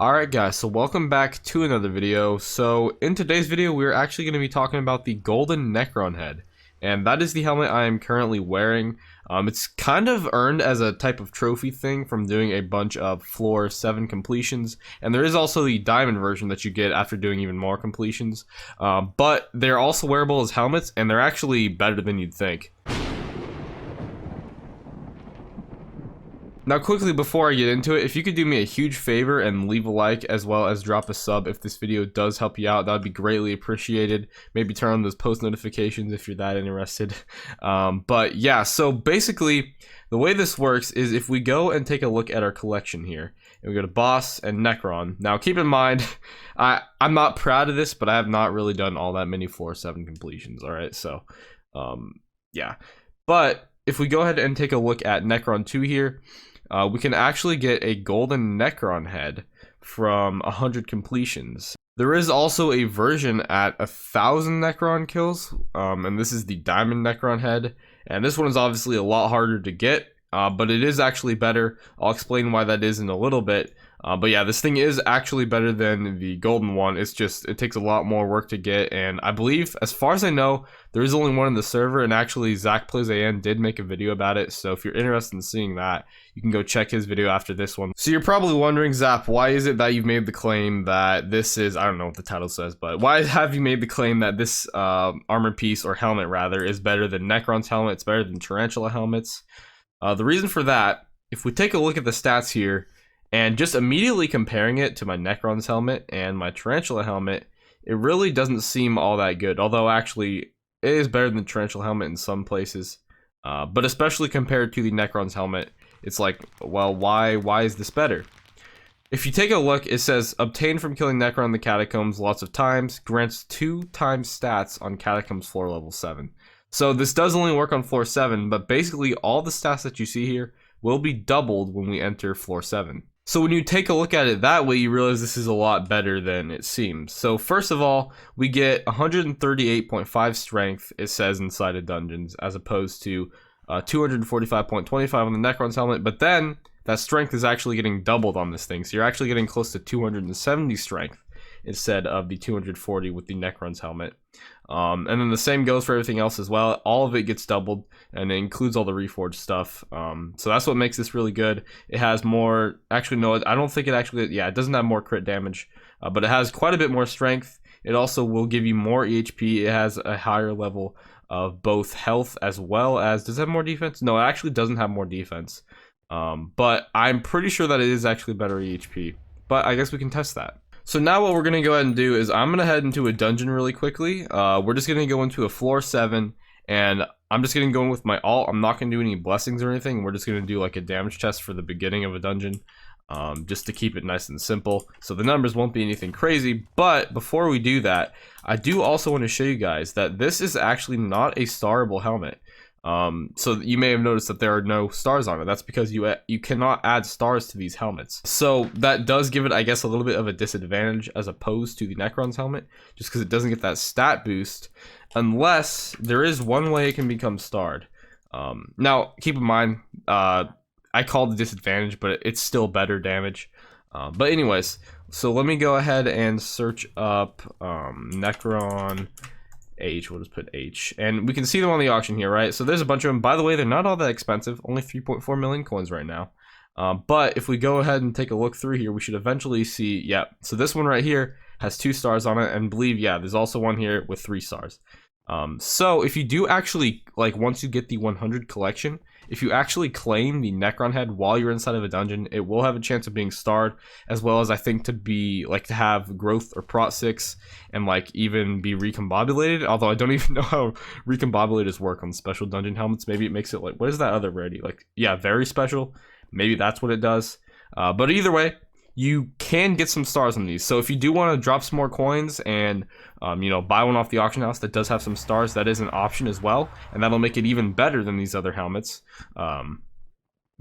Alright guys, so welcome back to another video. So in today's video we're actually going to be talking about the golden Necron head, and that is the helmet I am currently wearing. It's kind of earned as a type of trophy thing from doing a bunch of floor 7 completions, and there is also the diamond version that you get after doing even more completions, but they're also wearable as helmets and they're actually better than you'd think. Now quickly before I get into it, if you could do me a huge favor and leave a like as well as drop a sub if this video does help you out, that would be greatly appreciated. Maybe turn on those post notifications if you're that interested. But yeah, so basically the way this works is if we go and take a look at our collection here, and we go to boss and Necron. Now keep in mind, I'm not proud of this, but I have not really done all that many floor 7 completions, alright? So yeah. But if we go ahead and take a look at Necron 2 here, we can actually get a golden Necron head from 100 completions. There is also a version at 1,000 Necron kills, and this is the diamond Necron head, and this one is obviously a lot harder to get, but it is actually better. I'll explain why that is in a little bit. But yeah, this thing is actually better than the golden one. It's just, it takes a lot more work to get, and I believe, as far as I know, there is only one in the server, and actually Zach Plays AN did make a video about it, so if you're interested in seeing that, you can go check his video after this one. So you're probably wondering, Zap, why is it that you've made the claim that this is, I don't know what the title says, but why have you made the claim that this armor piece, or helmet rather, is better than Necron's helmet, it's better than Tarantula helmets? The reason for that, if we take a look at the stats here, and just immediately comparing it to my Necron's helmet and my Tarantula helmet, it really doesn't seem all that good. Although actually, it is better than the Tarantula helmet in some places. But especially compared to the Necron's helmet, it's like, well, why is this better? If you take a look, it says, obtained from killing Necron in the Catacombs lots of times, grants 2 times stats on Catacombs floor level 7. So this does only work on floor 7, but basically all the stats that you see here will be doubled when we enter floor 7. So when you take a look at it that way, you realize this is a lot better than it seems. So first of all, we get 138.5 strength, it says inside of dungeons, as opposed to 245.25 on the Necron's helmet. But then that strength is actually getting doubled on this thing. So you're actually getting close to 270 strength instead of the 240 with the Necron's helmet. And then the same goes for everything else as well. All of it gets doubled, and it includes all the reforged stuff. So that's what makes this really good. It has more, actually no, I don't think it actually, yeah, it doesn't have more crit damage, but it has quite a bit more strength. It also will give you more EHP. It has a higher level of both health as well as, does it have more defense? No, it actually doesn't have more defense. But I'm pretty sure that it is actually better EHP, but I guess we can test that. So now what we're going to go ahead and do is I'm going to head into a dungeon really quickly. We're just going to go into a floor 7, and I'm just going to go in with my alt. I'm not going to do any blessings or anything. We're just going to do like a damage test for the beginning of a dungeon, just to keep it nice and simple. So the numbers won't be anything crazy, but before we do that, I do also want to show you guys that this is actually not a starable helmet. So you may have noticed that there are no stars on it. That's because you cannot add stars to these helmets. So that does give it, I guess, a little bit of a disadvantage as opposed to the Necron's helmet, just because it doesn't get that stat boost, unless there is one way it can become starred. Now, keep in mind, I called the disadvantage, but it's still better damage. But anyways, so let me go ahead and search up Necron H, we'll just put H, and we can see them on the auction here, right? So there's a bunch of them. By the way, they're not all that expensive, only 3.4 million coins right now. But if we go ahead and take a look through here, we should eventually see, yeah, so this one right here has 2 stars on it, and believe, yeah, there's also one here with 3 stars. So if you do actually, like, once you get the 100 collection, if you actually claim the Necron head while you're inside of a dungeon, it will have a chance of being starred, as well as I think to be, like, to have growth or prot 6, and like even be recombobulated, although I don't even know how recombobulators work on special dungeon helmets. Maybe it makes it like, what is that other rarity? Like, yeah, very special. Maybe that's what it does. But either way, you can get some stars on these. So if you do want to drop some more coins and you know, buy one off the auction house that does have some stars, that is an option as well, and that'll make it even better than these other helmets.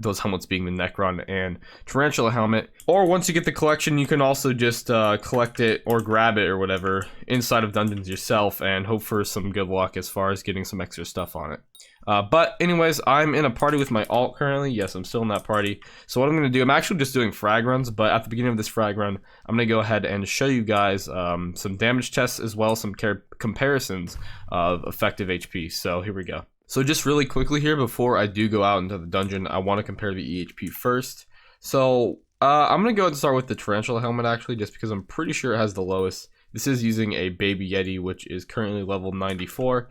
Those helmets being the Necron and Tarantula helmet. Or once you get the collection, you can also just collect it or grab it or whatever inside of dungeons yourself and hope for some good luck as far as getting some extra stuff on it. But anyways, I'm in a party with my alt currently. Yes, I'm still in that party. So what I'm going to do, I'm actually just doing frag runs, but at the beginning of this frag run, I'm going to go ahead and show you guys some damage tests as well as some comparisons of effective HP. So here we go. So just really quickly here, before I do go out into the dungeon, I want to compare the EHP first. So I'm going to go ahead and start with the Tarantula helmet actually, just because I'm pretty sure it has the lowest. This is using a Baby Yeti, which is currently level 94.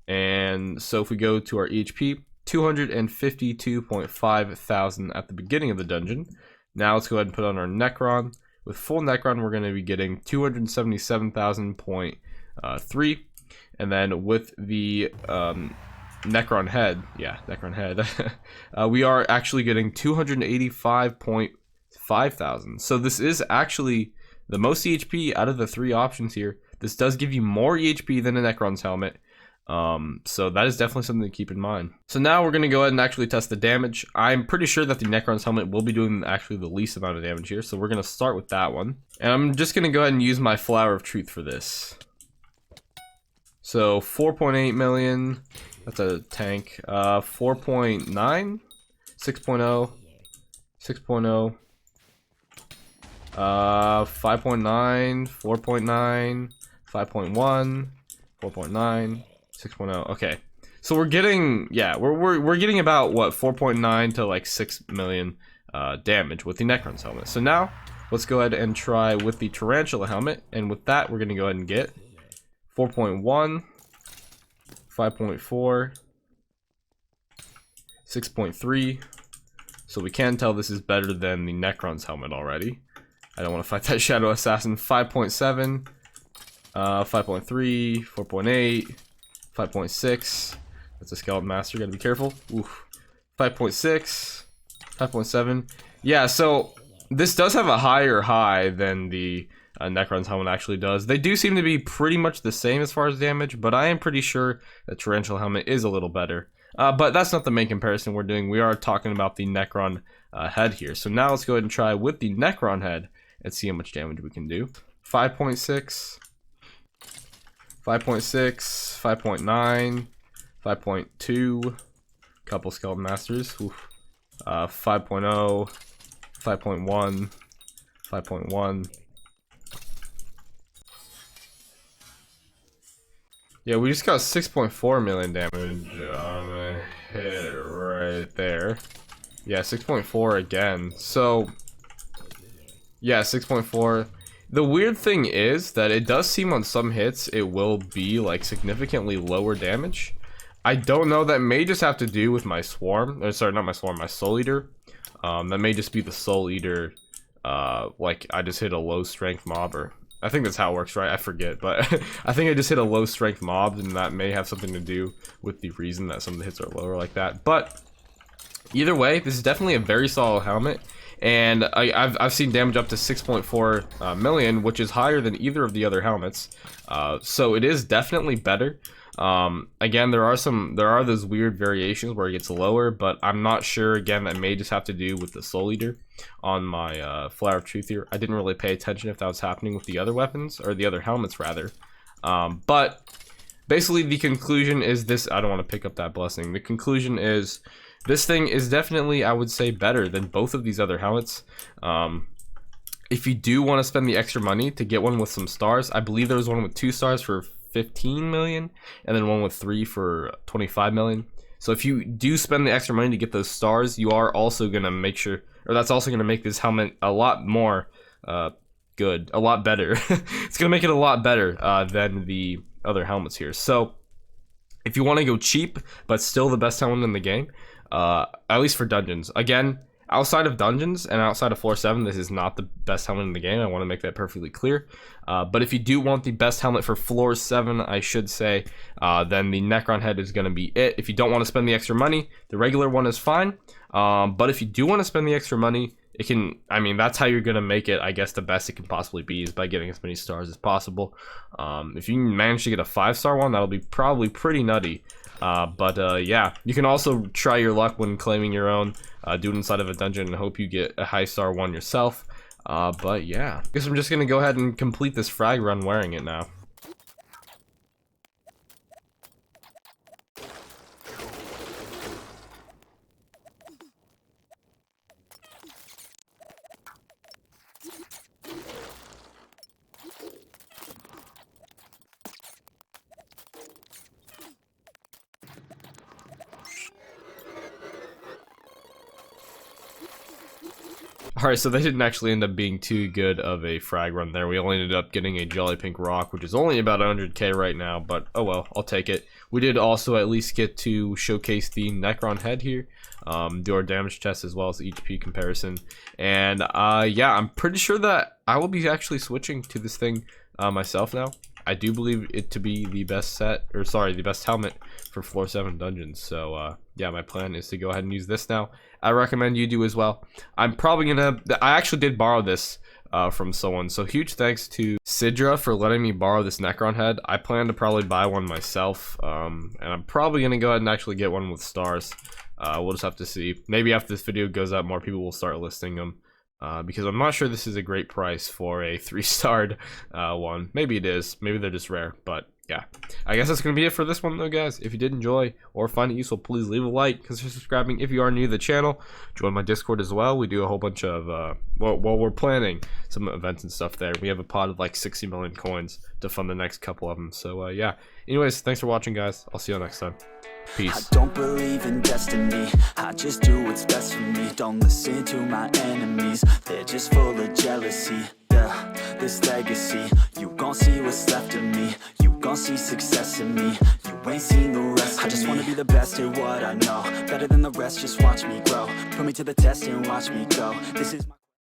And so if we go to our EHP, 252.5 thousand at the beginning of the dungeon. Now let's go ahead and put on our Necron. With full Necron, we're going to be getting 277,000.3. And then with the Necron head, we are actually getting 285.5 thousand. So this is actually the most EHP out of the three options here. This does give you more EHP than a Necron's helmet. So that is definitely something to keep in mind. So now we're going to go ahead and actually test the damage. I'm pretty sure that the Necron's helmet will be doing actually the least amount of damage here. So we're going to start with that one. And I'm just going to go ahead and use my Flower of Truth for this. So 4.8 million, that's a tank. 4.9, 6.0, 6.0, 5.9, 4.9, 5.1, 4.9, 6.0. Okay, so we're getting, yeah, we're getting about what, 4.9 to like 6 million damage with the Necron's helmet. So now let's go ahead and try with the Tarantula helmet, and with that we're gonna go ahead and get 4.1, 5.4, 6.3. So we can tell this is better than the Necron's helmet already. I don't want to fight that Shadow Assassin. 5.7, 5.3, 4.8, 5.6. That's a Skeleton Master, gotta be careful. Oof. 5.6, 5.7. Yeah, so this does have a higher high than the Necron's helmet actually does. They do seem to be pretty much the same as far as damage, but I am pretty sure the Tarantula helmet is a little better. But that's not the main comparison we're doing. We are talking about the Necron head here. So now let's go ahead and try with the Necron head and see how much damage we can do. 5.6, 5.6, 5.9, 5.2, couple Skeleton Masters, 5.0, 5.1, 5.1. Yeah, we just got 6.4 million damage on the hit right there. Yeah, 6.4 again. So, yeah, 6.4. The weird thing is that it does seem on some hits it will be like significantly lower damage. I don't know, that may just have to do with my Swarm. Or, sorry, not my Swarm, my Soul Eater. That may just be the Soul Eater, like I just hit a low strength mob, or I think that's how it works, right? I forget, but I think I just hit a low strength mob, and that may have something to do with the reason that some of the hits are lower like that. But either way, this is definitely a very solid helmet, and I've seen damage up to 6.4 million, which is higher than either of the other helmets. So it is definitely better. Again, there are those weird variations where it gets lower, but I'm not sure. Again, that may just have to do with the Soul Eater on my Flower of Truth here. I didn't really pay attention if that was happening with the other weapons, or the other helmets rather. But basically the conclusion is this. I don't want to pick up that blessing. The conclusion is this thing is definitely, I would say, better than both of these other helmets. If you do want to spend the extra money to get one with some stars, I believe there was one with 2 stars for 15 million, and then one with 3 for 25 million. So if you do spend the extra money to get those stars, you are also gonna make sure, or that's also gonna make this helmet a lot more good, a lot better. It's gonna make it a lot better than the other helmets here. So if you want to go cheap but still the best helmet in the game, at least for dungeons, again, outside of dungeons and outside of floor 7, this is not the best helmet in the game. I want to make that perfectly clear. But if you do want the best helmet for floor 7, I should say, then the Necron head is going to be it. If you don't want to spend the extra money, the regular one is fine. But if you do want to spend the extra money, it can, I mean, that's how you're going to make it, I guess, the best it can possibly be, is by getting as many stars as possible. If you manage to get a 5-star one, that'll be probably pretty nutty. Yeah, you can also try your luck when claiming your own, do it inside of a dungeon, and hope you get a high star one yourself. But yeah, I guess I'm just gonna go ahead and complete this frag run wearing it now. Alright, so they didn't actually end up being too good of a frag run there. We only ended up getting a Jolly Pink Rock, which is only about 100k right now, but oh well, I'll take it. We did also at least get to showcase the Necron head here, do our damage test as well as the HP comparison, and yeah, I'm pretty sure that I will be actually switching to this thing myself now. I do believe it to be the best set, or sorry, the best helmet for floor 7 dungeons. So yeah, my plan is to go ahead and use this now. I recommend you do as well. I'm probably gonna, I actually did borrow this from someone, so huge thanks to Sidra for letting me borrow this Necron head. I plan to probably buy one myself, and I'm probably gonna go ahead and actually get one with stars. We'll just have to see. Maybe after this video goes out, more people will start listing them. Because I'm not sure this is a great price for a 3-starred one. Maybe it is. Maybe they're just rare. But yeah, I guess that's going to be it for this one though, guys. If you did enjoy or find it useful, please leave a like, consider subscribing if you are new to the channel. Join my Discord as well. We do a whole bunch of, well, we're planning some events and stuff there. We have a pot of like 60 million coins to fund the next couple of them. So yeah, anyways, thanks for watching, guys. I'll see you next time. Peace. I don't believe in destiny, I just do what's best for me. Don't listen to my enemies, they're just full of jealousy. Yeah, this legacy, you gon' see what's left of me. You gon' see success in me, you ain't seen the rest of me. I just wanna be the best at what I know, better than the rest, just watch me grow. Put me to the test and watch me go. This is my